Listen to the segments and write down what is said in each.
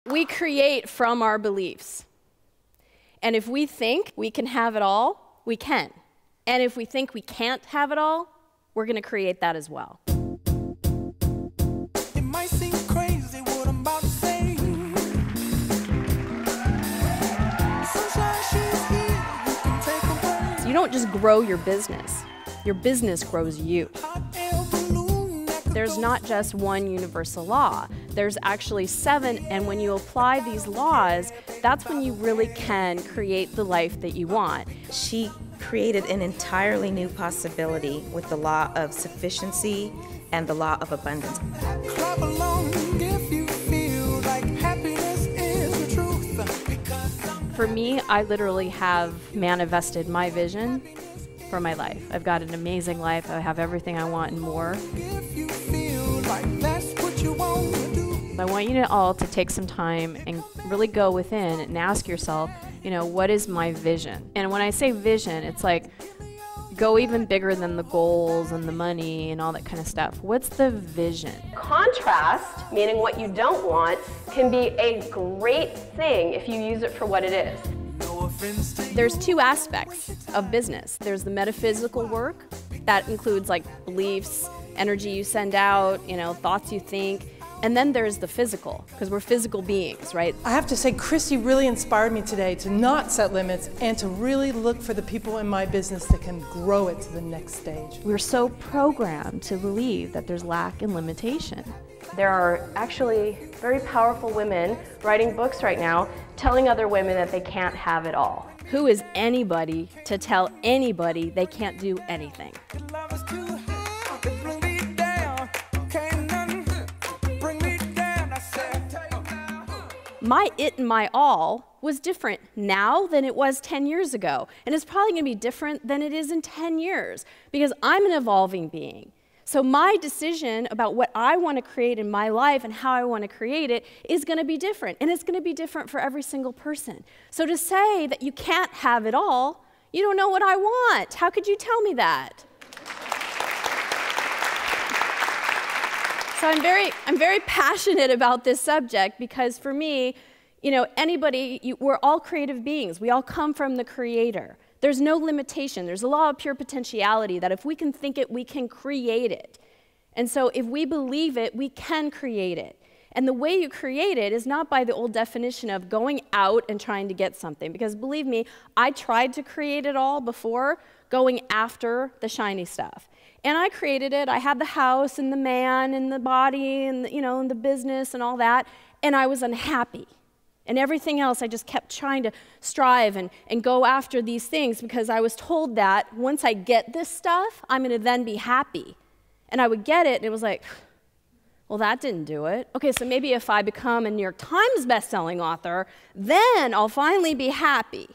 We create from our beliefs. And if we think we can have it all, we can. And if we think we can't have it all, we're going to create that as well. It might seem crazy what I'm about to say. Sunshine, she's here. You can take a break. So you don't just grow your business grows you. There's not just one universal law. There's actually 7, and when you apply these laws, that's when you really can create the life that you want. She created an entirely new possibility with the law of sufficiency and the law of abundance. Clap along if you feel like happiness is the truth. For me, I literally have manifested my vision for my life. I've got an amazing life. I have everything I want and more. If you feel like that's what you want to do. I want you all to take some time and really go within and ask yourself, what is my vision? And when I say vision, it's like, go even bigger than the goals and the money and all that kind of stuff. What's the vision? Contrast, meaning what you don't want, can be a great thing if you use it for what it is. There's 2 aspects of business. There's the metaphysical work. That includes like beliefs, energy you send out, thoughts you think. And then there's the physical, because we're physical beings, right? I have to say, Christy really inspired me today to not set limits and to really look for the people in my business that can grow it to the next stage. We're so programmed to believe that there's lack and limitation. There are actually very powerful women writing books right now telling other women that they can't have it all. Who is anybody to tell anybody they can't do anything? Love is too high, it bring me down. Can't nothing bring me down. I said, My it and my all was different now than it was 10 years ago. And it's probably going to be different than it is in 10 years because I'm an evolving being. So my decision about what I want to create in my life and how I want to create it is going to be different. And it's going to be different for every single person. So to say that you can't have it all, you don't know what I want. How could you tell me that? So I'm very passionate about this subject because for me, we're all creative beings. We all come from the Creator. There's no limitation. There's a law of pure potentiality that if we can think it, we can create it. And so if we believe it, we can create it. And the way you create it is not by the old definition of going out and trying to get something. Because believe me, I tried to create it all before going after the shiny stuff. And I created it. I had the house and the man and the body and and the business and all that. And I was unhappy. And everything else, I just kept trying to strive and go after these things because I was told that once I get this stuff, I'm going to then be happy. And I would get it, and it was like, well, that didn't do it. Okay, so maybe if I become a New York Times bestselling author, then I'll finally be happy,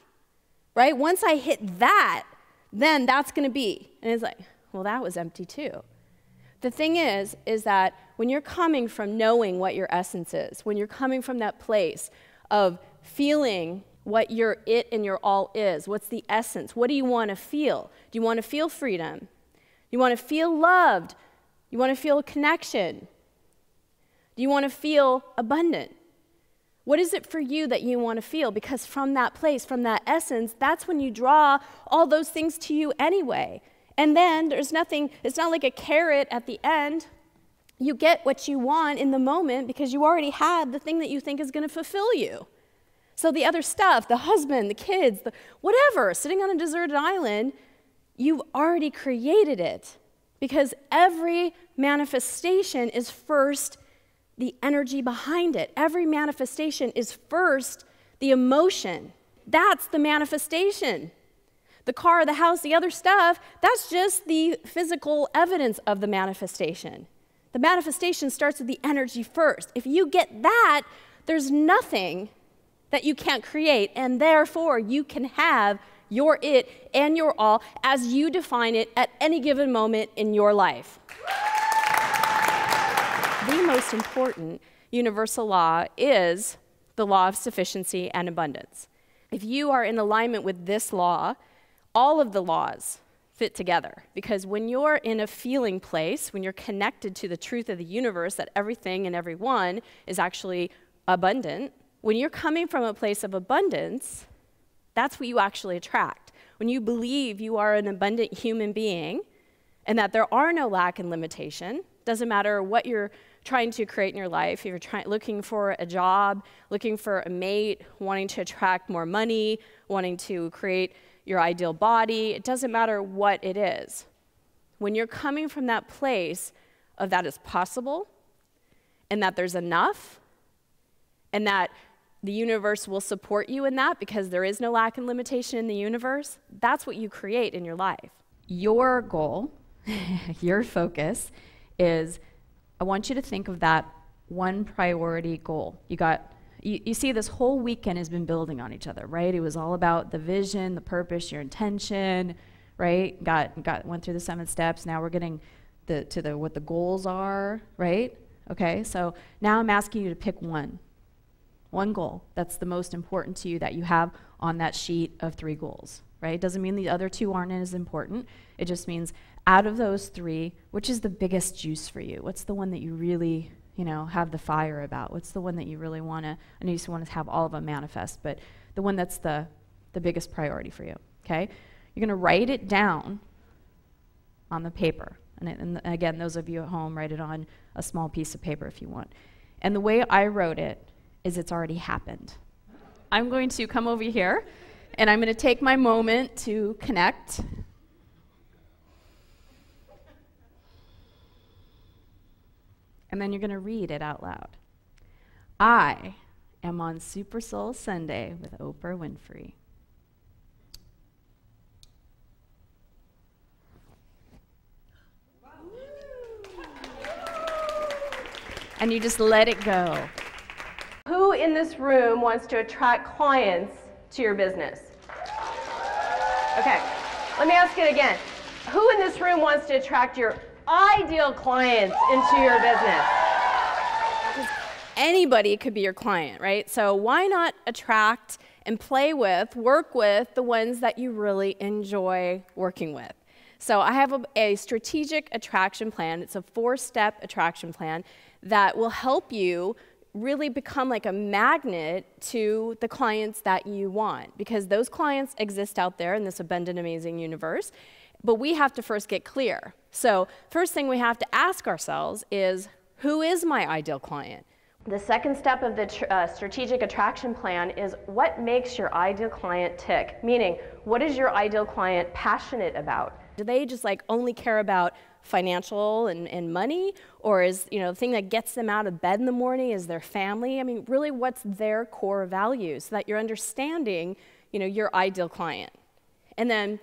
right? Once I hit that, then that's going to be. And it's like, well, that was empty too. The thing is that when you're coming from knowing what your essence is, when you're coming from that place of feeling what your it and your all is, what's the essence, what do you want to feel? Do you want to feel freedom? Do you want to feel loved? Do you want to feel connection? Do you want to feel abundant? What is it for you that you want to feel? Because from that place, from that essence, that's when you draw all those things to you anyway. And then there's nothing, it's not like a carrot at the end. You get what you want in the moment because you already had the thing that you think is going to fulfill you. So the other stuff, the husband, the kids, whatever, sitting on a deserted island, you've already created it because every manifestation is first the energy behind it. Every manifestation is first the emotion. That's the manifestation. The car, the house, the other stuff, that's just the physical evidence of the manifestation. The manifestation starts with the energy first. If you get that, there's nothing that you can't create, and therefore you can have your it and your all as you define it at any given moment in your life. The most important universal law is the law of sufficiency and abundance. If you are in alignment with this law, all of the laws fit together. Because when you're in a feeling place, when you're connected to the truth of the universe, that everything and everyone is actually abundant, when you're coming from a place of abundance, that's what you actually attract. When you believe you are an abundant human being and that there are no lack and limitation, doesn't matter what you're trying to create in your life, if you're looking for a job, looking for a mate, wanting to attract more money, wanting to create your ideal body, it doesn't matter what it is. When you're coming from that place of that is possible and that there's enough and that the universe will support you in that because there is no lack and limitation in the universe, that's what you create in your life. Your goal, your focus is, I want you to think of that one priority goal. You see this whole weekend has been building on each other, right? It was all about the vision, the purpose, your intention, right? Went through the 7 steps. Now we're getting to what the goals are, right? Okay, so now I'm asking you to pick one goal that's the most important to you that you have on that sheet of 3 goals, right? Doesn't mean the other 2 aren't as important. It just means out of those 3, which is the biggest juice for you? What's the one that you really, have the fire about? What's the one that you really want to, I know you want to have all of them manifest, but the one that's the biggest priority for you, okay? You're going to write it down on the paper. And again, those of you at home, write it on a small piece of paper if you want. And the way I wrote it is it's already happened. I'm going to come over here, and I'm going to take my moment to connect. And then you're going to read it out loud. I am on Super Soul Sunday with Oprah Winfrey. And you just let it go. Who in this room wants to attract clients to your business? Okay, let me ask it again. Who in this room wants to attract your ideal clients into your business? Anybody could be your client, right? So why not attract and play with, work with the ones that you really enjoy working with? So I have a strategic attraction plan. It's a 4-step attraction plan that will help you really become like a magnet to the clients that you want, because those clients exist out there in this abundant, amazing universe, but we have to first get clear. So first thing we have to ask ourselves is, who is my ideal client? The second step of the strategic attraction plan is what makes your ideal client tick, meaning what is your ideal client passionate about? Do they just only care about financial and money, or is the thing that gets them out of bed in the morning is their family? I mean, really, what's their core values, so that you're understanding your ideal client. And then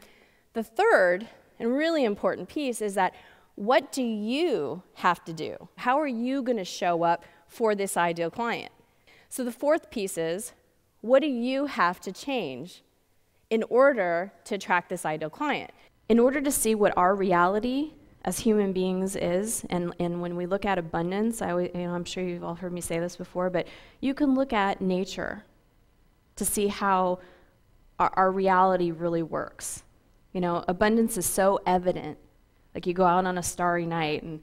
the third and really important piece is that, what do you have to do? How are you going to show up for this ideal client? So the fourth piece is, what do you have to change in order to attract this ideal client? In order to see what our reality as human beings is, and when we look at abundance, I'm sure you've all heard me say this before, but you can look at nature to see how our reality really works. Abundance is so evident. Like, you go out on a starry night, and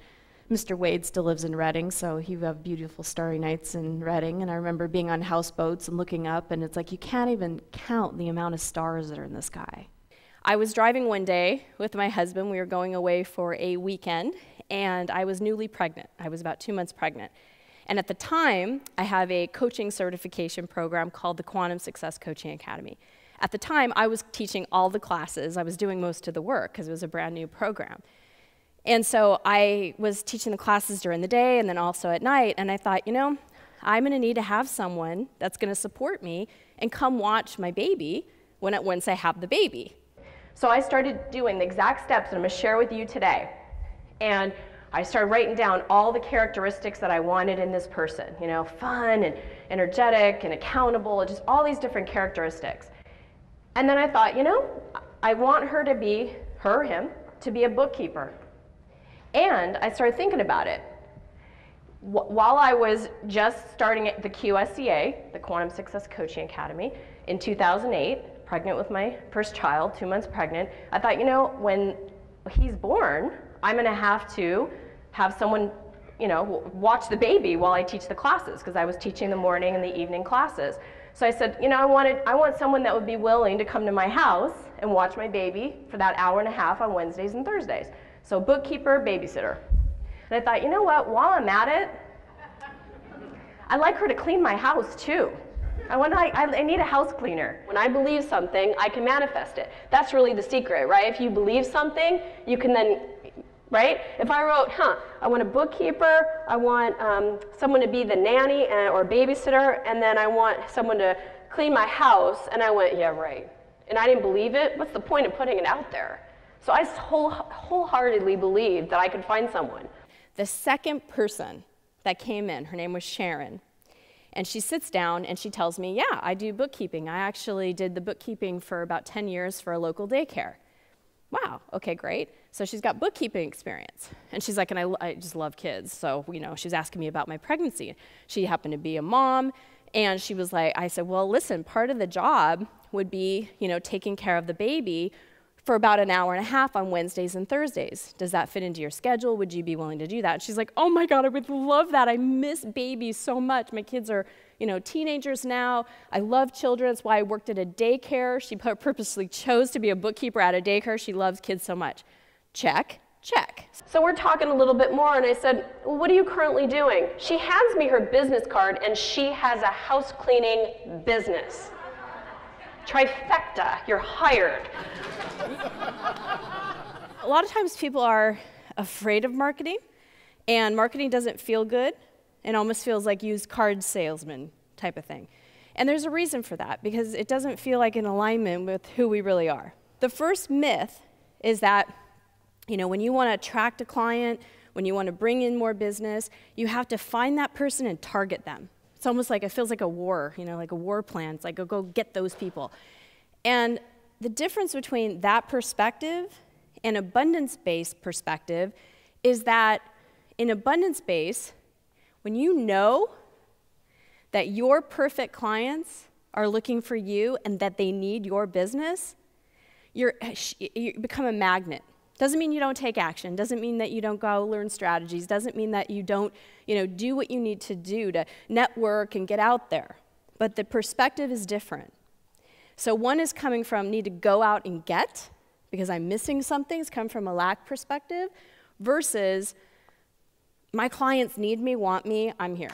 Mr. Wade still lives in Redding, so you have beautiful starry nights in Redding, and I remember being on houseboats and looking up, and it's like you can't even count the amount of stars that are in the sky. I was driving one day with my husband. We were going away for a weekend, and I was newly pregnant. I was about 2 months pregnant. And at the time, I have a coaching certification program called the Quantum Success Coaching Academy. At the time, I was teaching all the classes. I was doing most of the work because it was a brand new program. And so I was teaching the classes during the day and then also at night, and I thought, I'm going to need to have someone that's going to support me and come watch my baby once I have the baby. So I started doing the exact steps that I'm going to share with you today. And I started writing down all the characteristics that I wanted in this person, fun and energetic and accountable, just all these different characteristics. And then I thought, I want her to be, him, to be a bookkeeper. And I started thinking about it. While I was just starting at the QSCA, the Quantum Success Coaching Academy, in 2008, pregnant with my first child, 2 months pregnant, I thought, when he's born, I'm going to have someone, you know, watch the baby while I teach the classes, because I was teaching the morning and the evening classes. So I said, you know, I want someone that would be willing to come to my house and watch my baby for that hour and a half on Wednesdays and Thursdays. So bookkeeper, babysitter. And I thought, you know what, while I'm at it, I'd like her to clean my house too. I need a house cleaner. When I believe something, I can manifest it. That's really the secret, right? If you believe something, you can then, right? If I wrote, I want a bookkeeper, I want someone to be the nanny or babysitter, and then I want someone to clean my house, and I went, yeah, right. And I didn't believe it, what's the point of putting it out there? So I wholeheartedly believed that I could find someone. The second person that came in, her name was Sharon. And she sits down and she tells me, yeah, I do bookkeeping. I actually did the bookkeeping for about 10 years for a local daycare. Wow, okay, great. So she's got bookkeeping experience. And she's like, and I just love kids. So, you know, she's asking me about my pregnancy. She happened to be a mom. And she was like, I said, well, listen, part of the job would be, you know, taking care of the baby for about an hour and a half on Wednesdays and Thursdays. Does that fit into your schedule? Would you be willing to do that? And she's like, oh my God, I would love that. I miss babies so much. My kids are, you know, teenagers now. I love children. That's why I worked at a daycare. She purposely chose to be a bookkeeper at a daycare. She loves kids so much. Check, check. So we're talking a little bit more, and I said, well, what are you currently doing? She hands me her business card, and she has a house cleaning business. Trifecta, you're hired. A lot of times people are afraid of marketing, and marketing doesn't feel good. It almost feels like used card salesman type of thing. And there's a reason for that, because it doesn't feel like in alignment with who we really are. The first myth is that, you know, when you want to attract a client, when you want to bring in more business, you have to find that person and target them. It's almost like, it feels like a war, you know, like a war plan. It's like, go get those people. And the difference between that perspective and abundance-based perspective is that in abundance-based, when you know that your perfect clients are looking for you and that they need your business, you become a magnet. Doesn't mean you don't take action. Doesn't mean that you don't go learn strategies. Doesn't mean that you don't, you know, do what you need to do to network and get out there. But the perspective is different. So one is coming from need to go out and get, because I'm missing something, it's come from a lack perspective, versus my clients need me, want me, I'm here.